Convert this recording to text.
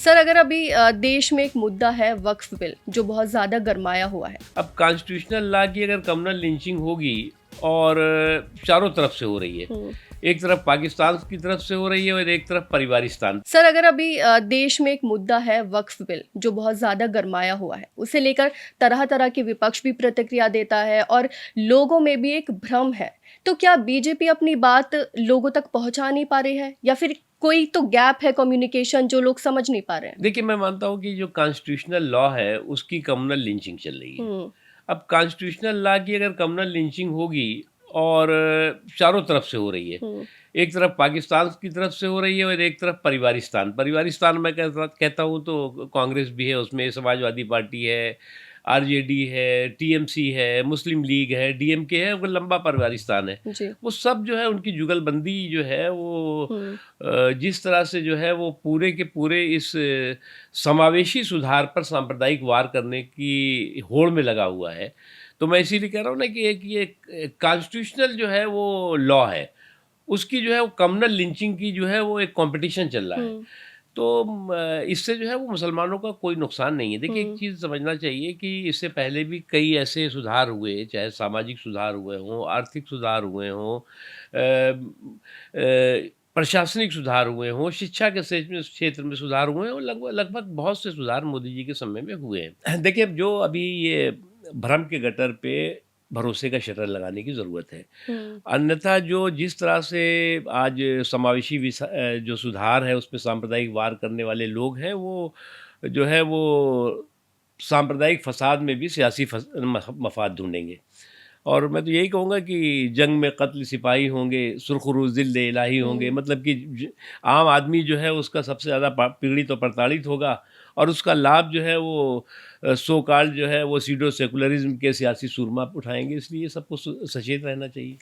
Sir, अगर अभी देश में एक मुद्दा है वक्फ बिल जो बहुत ज़्यादा गरमाया हुआ है। अब कॉन्स्टिट्यूशनल लॉ की अगर कम्युनल लिंचिंग होगी और चारों तरफ से हो रही है, हम्म। एक तरफ पाकिस्तान की तरफ से हो रही है और एक तरफ परिवारिस्तान। सर, अगर अभी देश में एक मुद्दा है वक्फ बिल जो बहुत ज़्यादा गरमाया हुआ है, उसे लेकर तरह तरह के विपक्ष भी प्रतिक्रिया देता है और लोगों में भी एक भ्रम है। तो क्या बीजेपी अपनी बात लोगों तक पहुंचा नहीं पा रही है, या फिर कोई तो गैप है कम्युनिकेशन जो लोग समझ नहीं पा रहे हैं? देखिए, मैं मानता हूँ कि जो कॉन्स्टिट्यूशनल लॉ है उसकी कम्युनल लिंचिंग चल रही है। हम्म। अब कॉन्स्टिट्यूशनल लॉ की अगर कम्युनल लिंचिंग होगी और चारों तरफ से हो रही है, हम्म। एक तरफ पाकिस्तान की तरफ से हो रही है और एक तरफ परिवारिस्तान। परिवारिस्तान मैं कहता हूँ तो कांग्रेस भी है उसमें, समाजवादी पार्टी है, आरजेडी है, टीएमसी है, मुस्लिम लीग है, डीएमके है, वो लंबा परिवारिस्तान है। जी। वो सब जो है उनकी जुगलबंदी जो है वो हम्म। जिस तरह से जो है वो पूरे के पूरे इस समावेशी सुधार पर सांप्रदायिक वार करने की होड़ में लगा हुआ है। तो मैं इसीलिए कह रहा हूँ ना कि एक ये कॉन्स्टिट्यूशनल जो है वो लॉ है, उसकी जो है वो कम्युनल लिंचिंग की जो है वो एक कॉम्पिटिशन चल रहा है। हम्म। तो इससे जो है वो मुसलमानों का कोई नुकसान नहीं है। देखिए, एक हम्म। चीज़ समझना चाहिए कि इससे पहले भी कई ऐसे सुधार हुए, चाहे सामाजिक सुधार हुए हों, आर्थिक सुधार हुए हों, प्रशासनिक सुधार हुए हों, शिक्षा के क्षेत्र में सुधार हुए हों, लगभग लगभग बहुत से सुधार मोदी जी के समय में हुए हैं। देखिए, अब जो अभी ये भ्रम के गटर पे भरोसे का शटर लगाने की ज़रूरत है। हम्म। अन्यथा जो जिस तरह से आज समावेशी जो सुधार है उसपे सांप्रदायिक वार करने वाले लोग हैं, वो जो है वो सांप्रदायिक फसाद में भी सियासी मफाद ढूंढेंगे। और मैं तो यही कहूँगा कि जंग में कत्ल सिपाही होंगे, सुरखरू ज़िल्द इलाही होंगे, हम्म। मतलब कि आम आदमी जो है उसका सबसे ज़्यादा पीड़ित और प्रताड़ित होगा और उसका लाभ जो है वो सो कॉल्ड जो है वो सीडो सेकुलरिज्म के सियासी सुरमा उठाएंगे। इसलिए सबको सचेत रहना चाहिए।